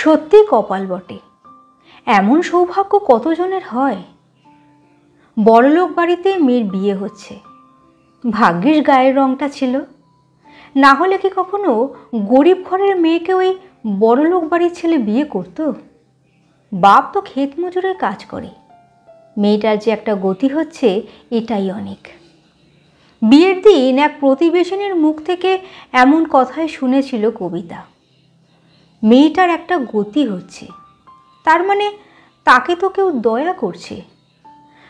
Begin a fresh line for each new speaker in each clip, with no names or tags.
সত্যি কপাল বটে, এমন সৌভাগ্য কতজনের হয়। বড়লোক বাড়িতে মেয়ের বিয়ে হচ্ছে, ভাগ্যিস গায়ের রংটা ছিল, না হলে কি কখনো গরিব ঘরের মেয়েকে ওই বড়লোক বাড়ির ছেলে বিয়ে করতো? বাপ তো ক্ষেত মজুরে কাজ করে, মেয়েটার যে একটা গতি হচ্ছে এটাই অনেক। বিয়ের দিন এক প্রতিবেশিনীর মুখ থেকে এমন কথাই শুনেছিল কবিতা। মেয়েটার একটা গতি হচ্ছে, তার মানে তাকে তো কেউ দয়া করছে।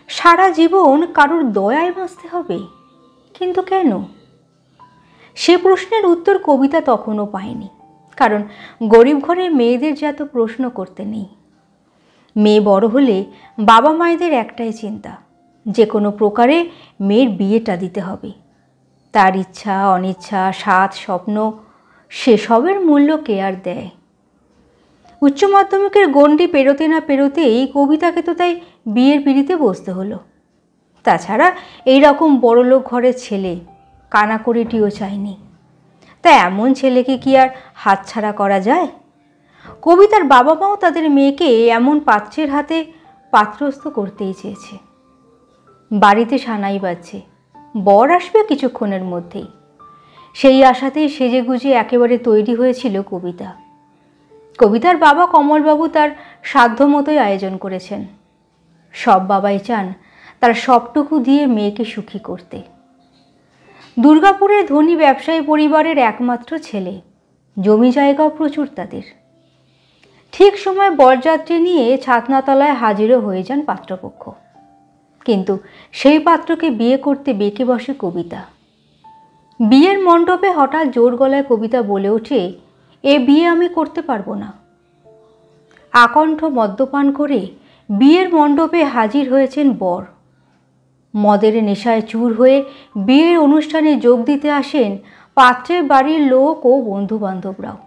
সারা জীবন কারোর দয়ায় বাঁচতে হবে, কিন্তু কেন? সে প্রশ্নের উত্তর কবিতা তখনও পায়নি, কারণ গরিব ঘরের মেয়েদের যে এত প্রশ্ন করতে নেই। মেয়ে বড় হলে বাবা মায়েদের একটাই চিন্তা, যে কোনো প্রকারে মেয়ের বিয়েটা দিতে হবে। তার ইচ্ছা অনিচ্ছা, স্বাদ স্বপ্ন, সেসবের মূল্য কে আর দেয়? উচ্চ মাধ্যমিকের গণ্ডি পেরোতে না পেরোতেই কবিতাকে তো তাই বিয়ের পিঁড়িতে বসতে হলো। তাছাড়া এই রকম বড়লোক ঘরের ছেলে কানাকড়িটিও চায়নি। তা এমন ছেলেকে কি আর হাতছাড়া করা যায়? কবিতার বাবা মাও তাদের মেয়েকে এমন পাত্রের হাতে পাত্রস্থ করতেই চেয়েছে। বাড়িতে সানাই বাজছে, বর আসবে কিছুক্ষণের মধ্যেই। সেই আশাতেই সেজেগুজে একেবারে তৈরি হয়েছিল কবিতা। কবিতার বাবা কমলবাবু তার সাধ্যমতোই আয়োজন করেছেন। সব বাবাই চান তার সবটুকু দিয়ে মেয়েকে সুখী করতে। দুর্গাপুরের ধনী ব্যবসায়ী পরিবারের একমাত্র ছেলে, জমি জায়গাও প্রচুর তাদের। ঠিক সময় বরযাত্রী নিয়ে ছাতনাতলায় হাজিরও হয়ে যান পাত্রপক্ষ, কিন্তু সেই পাত্রকে বিয়ে করতে বেঁকে বসে কবিতা। বিয়ের মণ্ডপে হঠাৎ জোর গলায় কবিতা বলে ওঠে, এ বিয়ে আমি করতে পারবো না। আকণ্ঠ মদ্যপান করে বিয়ের মণ্ডপে হাজির হয়েছেন বর। মদের নেশায় চুর হয়ে বিয়ের অনুষ্ঠানে যোগ দিতে আসেন পাত্রের বাড়ির লোক ও বন্ধুবান্ধবরাও।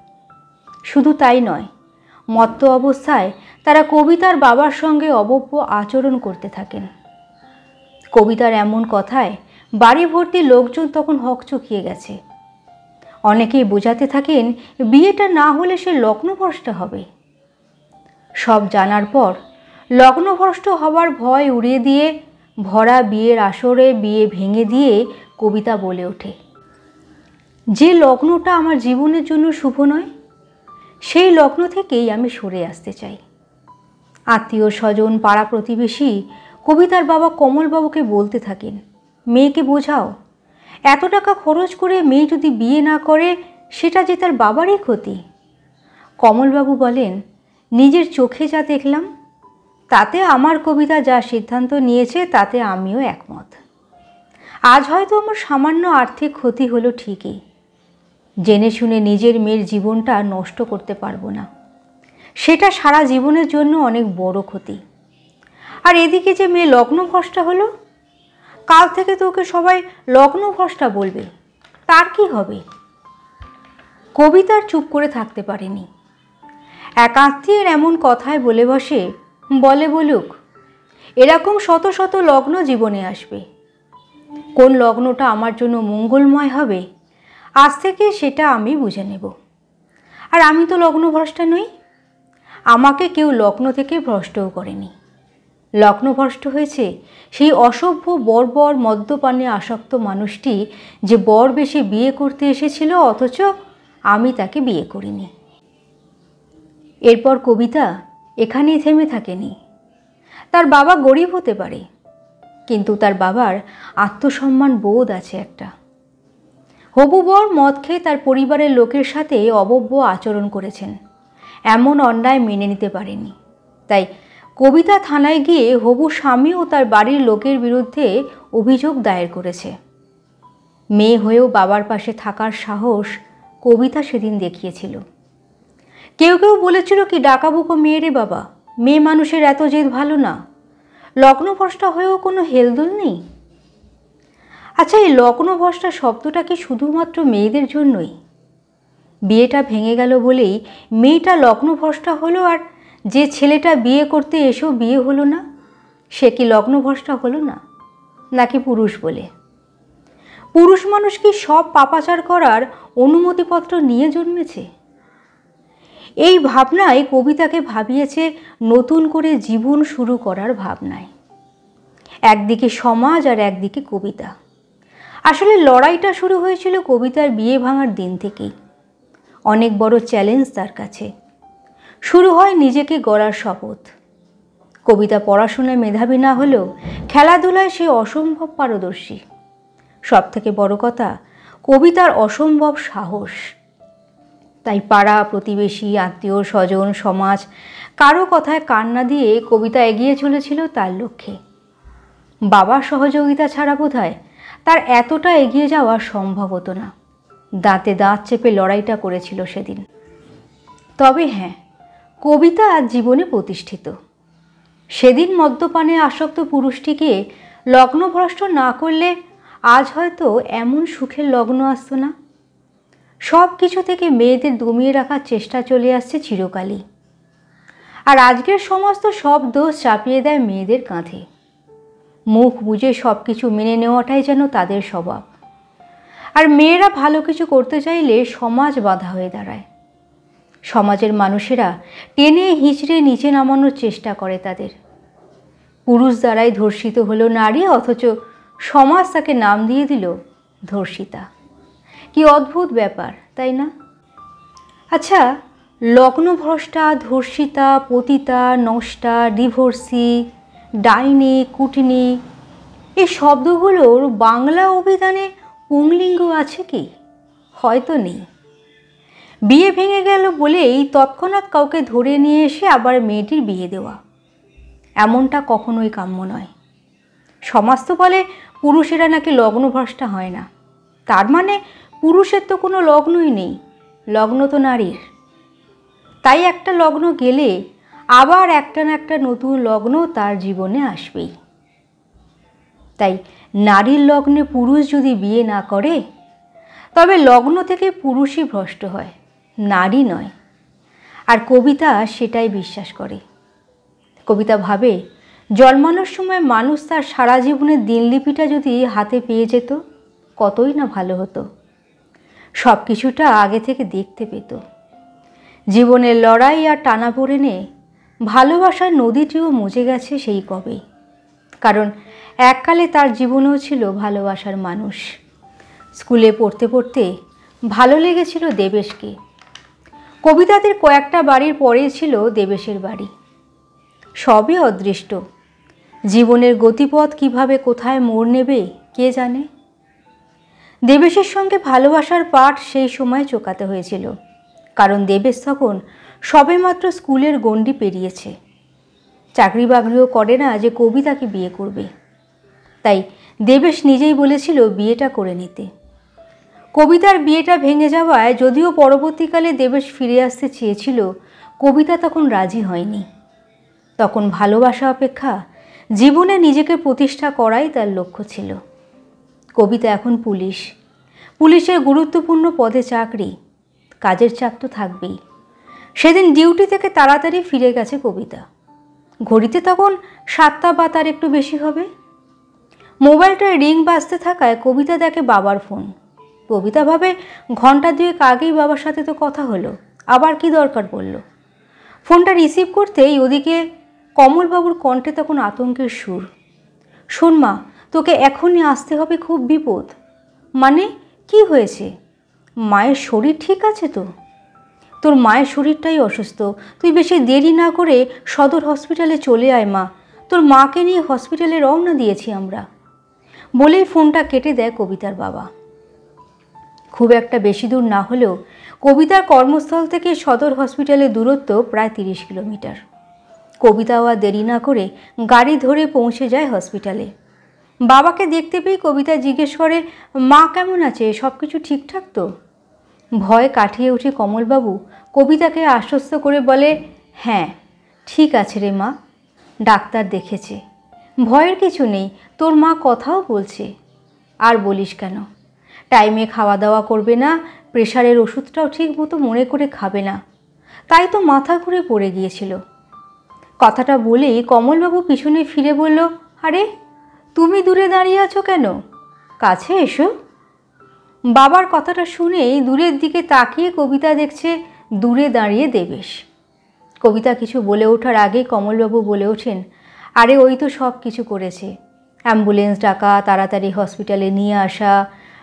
শুধু তাই নয়, মত্ত অবস্থায় তারা কবিতার বাবার সঙ্গে অভব্য আচরণ করতে থাকেন। কবিতার এমন কথায় বাড়ি ভর্তি লোকজন তখন হকচকিয়ে গেছে। অনেকেই বোঝাতে থাকেন বিয়েটা না হলে সে লগ্নভ্রষ্ট হবে। সব জানার পর লগ্নভ্রষ্ট হওয়ার ভয় উড়িয়ে দিয়ে ভরা বিয়ের আসরে বিয়ে ভেঙে দিয়ে কবিতা বলে ওঠে, যে লগ্নটা আমার জীবনের জন্য শুভ নয়, সেই লগ্ন থেকেই আমি সরে আসতে চাই। আত্মীয় স্বজন পাড়া প্রতিবেশী কবিতার বাবা কমলবাবুকে বলতে থাকেন, মেয়েকে বোঝাও, এত টাকা খরচ করে মেয়ে যদি বিয়ে না করে সেটা যে তার বাবারই ক্ষতি। কমলবাবু বলেন, নিজের চোখে যা দেখলাম তাতে আমার কবিতা যা সিদ্ধান্ত নিয়েছে তাতে আমিও একমত। আজ হয়তো আমার সামান্য আর্থিক ক্ষতি হলো ঠিকই, জেনে শুনে নিজের মেয়ের জীবনটা নষ্ট করতে পারবো না, সেটা সারা জীবনের জন্য অনেক বড় ক্ষতি। আর এদিকে যে মেয়ে লগ্নভ্রষ্টা হলো, কাল থেকে তো ওকে সবাই লগ্নভ্রষ্টা বলবে, তার কি হবে? কবিতার চুপ করে থাকতে পারেনি। এক আত্মীয়ের এমন কথায় বলে বসে, বলে বলুক, এরকম শত শত লগ্ন জীবনে আসবে, কোন লগ্নটা আমার জন্য মঙ্গলময় হবে আজ থেকে সেটা আমি বুঝে নেব। আর আমি তো লগ্নভ্রষ্টা নই, আমাকে কেউ লগ্ন থেকে ভ্রষ্টও করেনি। লগ্নভ্রষ্ট হয়েছে সেই অসভ্য বর্বর মদ্যপানে আসক্ত মানুষটি, যে বর বেশে বিয়ে করতে এসেছিল অথচ আমি তাকে বিয়ে করিনি। এরপর কবিতা এখানেই থেমে থাকেনি। তার বাবা গরিব হতে পারে, কিন্তু তার বাবার আত্মসম্মান বোধ আছে একটা। হবু বর মদ খেয়ে তার পরিবারের লোকের সাথে অভব্য আচরণ করেছেন, এমন অন্যায় মেনে নিতে পারেনি। তাই কবিতা থানায় গিয়ে হবু স্বামী ও তার বাড়ির লোকের বিরুদ্ধে অভিযোগ দায়ের করেছে। মেয়ে হয়েও বাবার পাশে থাকার সাহস কবিতা সেদিন দেখিয়েছিল। কেউ কেউ বলেছিল কি ডাকাবুকো মেয়েরে বাবা, মেয়ে মানুষের এত জেদ ভালো না, লগ্নভ্রষ্টা হয়েও কোনো হেলদোল নেই। আচ্ছা, এই লগ্নভ্রষ্টা শব্দটা কি শুধুমাত্র মেয়েদের জন্যই? বিয়েটা ভেঙে গেল বলেই মেয়েটা লগ্নভ্রষ্টা হলো, আর যে ছেলেটা বিয়ে করতে এসেও বিয়ে হলো না সে কি লগ্নভ্রষ্টা হলো না? নাকি পুরুষ বলে? পুরুষ মানুষ কি সব পাপাচার করার অনুমতিপত্র নিয়ে জন্মেছে? এই ভাবনাই কবিতাকে ভাবিয়েছে নতুন করে জীবন শুরু করার ভাবনায়। একদিকে সমাজ আর একদিকে কবিতা। আসলে লড়াইটা শুরু হয়েছিল কবিতার বিয়ে ভাঙার দিন থেকেই। অনেক বড় চ্যালেঞ্জ তার কাছে। শুরু হয় নিজেকে গড়ার শপথ। কবিতা পড়াশোনায় মেধাবী না হলেও খেলাধুলায় সে অসম্ভব পারদর্শী। সবথেকে বড় কথা, কবিতার অসম্ভব সাহস। তাই পাড়া, প্রতিবেশী, আত্মীয় স্বজন, সমাজ কারো কথায় কান না দিয়ে কবিতা এগিয়ে চলেছিল তার লক্ষ্যে। বাবার সহযোগিতা ছাড়া বোধহয় তার এতটা এগিয়ে যাওয়া সম্ভব হতো না। দাঁতে দাঁত চেপে লড়াইটা করেছিল সেদিন। তবে হ্যাঁ, কবিতা আজ জীবনে প্রতিষ্ঠিত। সেদিন মদ্যপানে আসক্ত পুরুষটিকে লগ্নভ্রষ্ট না করলে আজ হয়তো এমন সুখের লগ্ন আসতো না। সব কিছু থেকে মেয়েদের দমিয়ে রাখার চেষ্টা চলে আসছে চিরকালই। আর আজকের সমাজ তো সব দোষ চাপিয়ে দেয় মেয়েদের কাঁধে। মুখ বুজে সব কিছু মেনে নেওয়াটাই যেন তাদের স্বভাব। আর মেয়েরা ভালো কিছু করতে চাইলে সমাজ বাধা হয়ে দাঁড়ায়। সমাজের মানুষেরা টেনে হিঁচড়ে নিচে নামানোর চেষ্টা করে তাদের। পুরুষ দ্বারাই ধর্ষিত হলো নারী, অথচ সমাজ তাকে নাম দিয়ে দিল ধর্ষিতা। কি অদ্ভুত ব্যাপার, তাই না? আচ্ছা, লগ্নভ্রষ্টা, ধর্ষিতা, পতিতা, নষ্টা, ডিভোর্সি, ডাইনি, কুটনি, এই শব্দগুলোর বাংলা অভিধানে পুংলিঙ্গ আছে কি? হয়তো নেই। বিয়ে ভেঙে গেল বলেই তৎক্ষণাৎ কাউকে ধরে নিয়ে এসে আবার মেয়েটির বিয়ে দেওয়া, এমনটা কখনোই কাম্য নয়। সমাজ তো বলে পুরুষেরা নাকি লগ্নভ্রষ্টা হয় না। তার মানে পুরুষের তো কোনো লগ্নই নেই, লগ্ন তো নারীর। তাই একটা লগ্ন গেলে আবার একটা না একটা নতুন লগ্ন তার জীবনে আসবেই। তাই নারীর লগ্নে পুরুষ যদি বিয়ে না করে, তবে লগ্ন থেকে পুরুষই ভ্রষ্ট হয়, নারী নয়। আর কবিতা সেটাই বিশ্বাস করে। কবিতা ভাবে, জন্মানোর সময় মানুষ তার সারা জীবনের দিনলিপিটা যদি হাতে পেয়ে যেত, কতই না ভালো হতো। সব কিছুটা আগে থেকে দেখতে পেত। জীবনের লড়াই আর টানাপোড়েনে ভালোবাসার নদীটিও মুজে গেছে সেই কবেই। কারণ এককালে তার জীবনেও ছিল ভালোবাসার মানুষ। স্কুলে পড়তে পড়তে ভালো লেগেছিল দেবেশকে। কবিতাদের কয়েকটা বাড়ির পরেই ছিল দেবেশের বাড়ি। সবই অদৃষ্ট। জীবনের গতিপথ কিভাবে কোথায় মোড় নেবে কে জানে। দেবেশের সঙ্গে ভালোবাসার পাঠ সেই সময় চোকাতে হয়েছিল, কারণ দেবেশ তখন সবেমাত্র স্কুলের গণ্ডি পেরিয়েছে। চাকরি বাকরিও করে না যে কবিতাকে বিয়ে করবে। তাই দেবেশ নিজেই বলেছিল বিয়েটা করে নিতে। কবিতার বিয়েটা ভেঙে যাওয়ায় যদিও পরবর্তীকালে দেবেশ ফিরে আসতে চেয়েছিল, কবিতা তখন রাজি হয়নি। তখন ভালোবাসা অপেক্ষা জীবনে নিজেকে প্রতিষ্ঠা করাই তার লক্ষ্য ছিল। কবিতা এখন পুলিশের গুরুত্বপূর্ণ পদে চাকরি, কাজের চাপ তো থাকবেই। সেদিন ডিউটি থেকে তাড়াতাড়ি ফিরে গেছে কবিতা। ঘড়িতে তখন 7টা বা তার একটু বেশি হবে। মোবাইলটায় রিং বাজতে থাকায় কবিতা দেখে বাবার ফোন। কবিতা ভাবে ঘন্টা 2 আগেই বাবার সাথে তো কথা হলো, আবার কি দরকার পড়ল। ফোনটা রিসিভ করতেই ওদিকে কমলবাবুর কণ্ঠে তখন আতঙ্কের সুর। শোন মা, তোকে এখনই আসতে হবে, খুব বিপদ। মানে কি হয়েছে? মায়ের শরীর ঠিক আছে তো? তোর মায়ের শরীরটাই অসুস্থ, তুই বেশি দেরি না করে সদর হসপিটালে চলে আয় মা, তোর মাকে নিয়ে হসপিটালে রওনা দিয়েছি আমরা। বলেই ফোনটা কেটে দেয় কবিতার বাবা। খুব একটা বেশি দূর না হলেও কবিতার কর্মস্থল থেকে সদর হসপিটালের দূরত্ব প্রায় 30 কিলোমিটার। কবিতাও আর দেরি না করে গাড়ি ধরে পৌঁছে যায় হসপিটালে। বাবাকে দেখতে পেয়ে কবিতা জিজ্ঞেস করে, মা কেমন আছে, সব কিছু ঠিকঠাক তো? ভয় কাটিয়ে উঠে কমলবাবু কবিতাকে আশ্বস্ত করে বলে, হ্যাঁ ঠিক আছে রে মা, ডাক্তার দেখেছে, ভয়ের কিছু নেই, তোর মা কথাও বলছে। আর বলিস কেন, টাইমে খাওয়া দাওয়া করবে না, প্রেশারের ওষুধটাও ঠিক মতো মনে করে খাবে না, তাই তো মাথা ঘুরে পড়ে গিয়েছিল। কথাটা বলেই কমলবাবু পিছনে ফিরে বলল, আরে তুমি দূরে দাঁড়িয়ে আছো কেন, কাছে এসো। বাবার কথাটা শুনেই দূরের দিকে তাকিয়ে কবিতা দেখছে দূরে দাঁড়িয়ে দেবেশ। কবিতা কিছু বলে ওঠার আগেই কমলবাবু বলে ওঠেন, আরে ওই তো সব কিছু করেছে, অ্যাম্বুলেন্স ডাকা, তাড়াতাড়ি হসপিটালে নিয়ে আসা,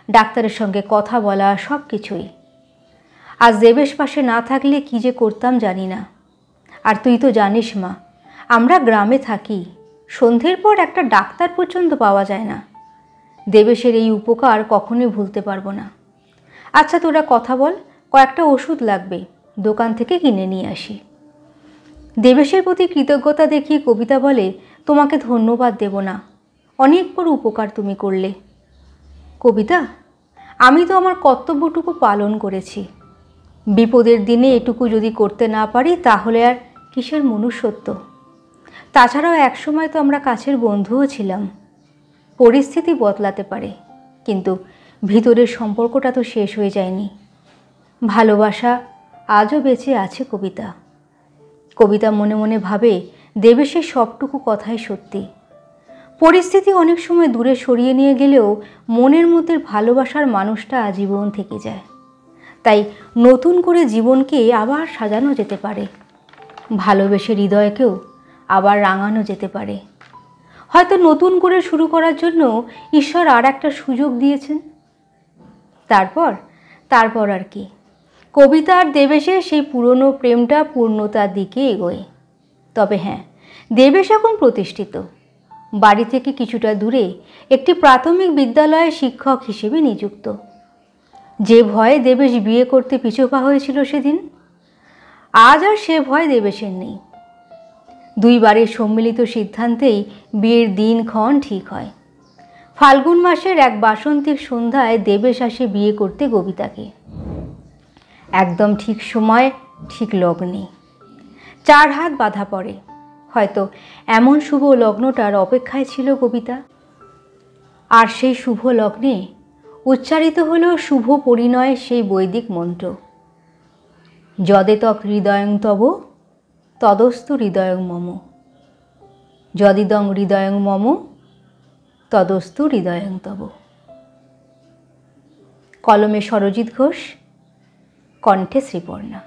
ডাক্তারের সঙ্গে কথা বলা, সব কিছুই। আজ দেবেশ পাশে না থাকলে কী যে করতাম জানি না। আর তুই তো জানিস মা, আমরা গ্রামে থাকি, সন্ধ্যের পর একটা ডাক্তার পর্যন্ত পাওয়া যায় না। দেবেশের এই উপকার কখনোই ভুলতে পারবো না। আচ্ছা তোরা কথা বল, কয়েকটা ওষুধ লাগবে, দোকান থেকে কিনে নিয়ে আসি। দেবেশের প্রতি কৃতজ্ঞতা দেখিয়ে কবিতা বলে, তোমাকে ধন্যবাদ দেব না, অনেক বড় উপকার তুমি করলে। কবিতা, আমি তো আমার কর্তব্যটুকু পালন করেছি। বিপদের দিনে এটুকু যদি করতে না পারি তাহলে আর কিসের মনুষ্যত্ব। তাছাড়াও একসময় তো আমরা কাছের বন্ধুও ছিলাম। পরিস্থিতি বদলাতে পারে, কিন্তু ভিতরের সম্পর্কটা তো শেষ হয়ে যায়নি। ভালোবাসা আজও বেঁচে আছে কবিতা। কবিতা মনে মনে ভাবে, দেবেশের সবটুকু কথাই সত্যি। পরিস্থিতি অনেক সময় দূরে সরিয়ে নিয়ে গেলেও মনের মধ্যে ভালোবাসার মানুষটা আজীবন থেকে যায়। তাই নতুন করে জীবনকে আবার সাজানো যেতে পারে, ভালোবেসে হৃদয়কেও আবার রাঙানো যেতে পারে। হয়তো নতুন করে শুরু করার জন্য ঈশ্বর আর একটা সুযোগ দিয়েছেন। তারপর আর কি, কবিতা আর দেবেশের সেই পুরনো প্রেমটা পূর্ণতার দিকে এগোয়। তবে হ্যাঁ, দেবেশ এখন প্রতিষ্ঠিত, বাড়ি থেকে কিছুটা দূরে একটি প্রাথমিক বিদ্যালয়ে শিক্ষক হিসেবে নিযুক্ত। যে ভয়ে দেবেশ বিয়ে করতে পিছপা হয়েছিল সেদিন, আজ আর সে ভয় দেবেশের নেই। দুই বাড়ির সম্মিলিত সিদ্ধান্তেই বিয়ের দিনক্ষণ ঠিক হয়। ফাল্গুন মাসের এক বাসন্তিক সন্ধ্যায় দেবেশ আসে বিয়ে করতে কবিতাকে। একদম ঠিক সময়, ঠিক লগ্নে। 4 হাত বাঁধা পড়ে। হয়তো এমন শুভ লগ্নটার অপেক্ষায় ছিল কবিতা। আর সেই শুভ লগ্নে উচ্চারিত হলো শুভ পরিণয়ের সেই বৈদিক মন্ত্র, যদেতক হৃদয়ং তব তদস্তু হৃদয়ং মম, যদিদং হৃদয়ং মম তদস্তু হৃদয়ং তব। কলমে সরজিৎ ঘোষ, কণ্ঠে শ্রীপর্ণা।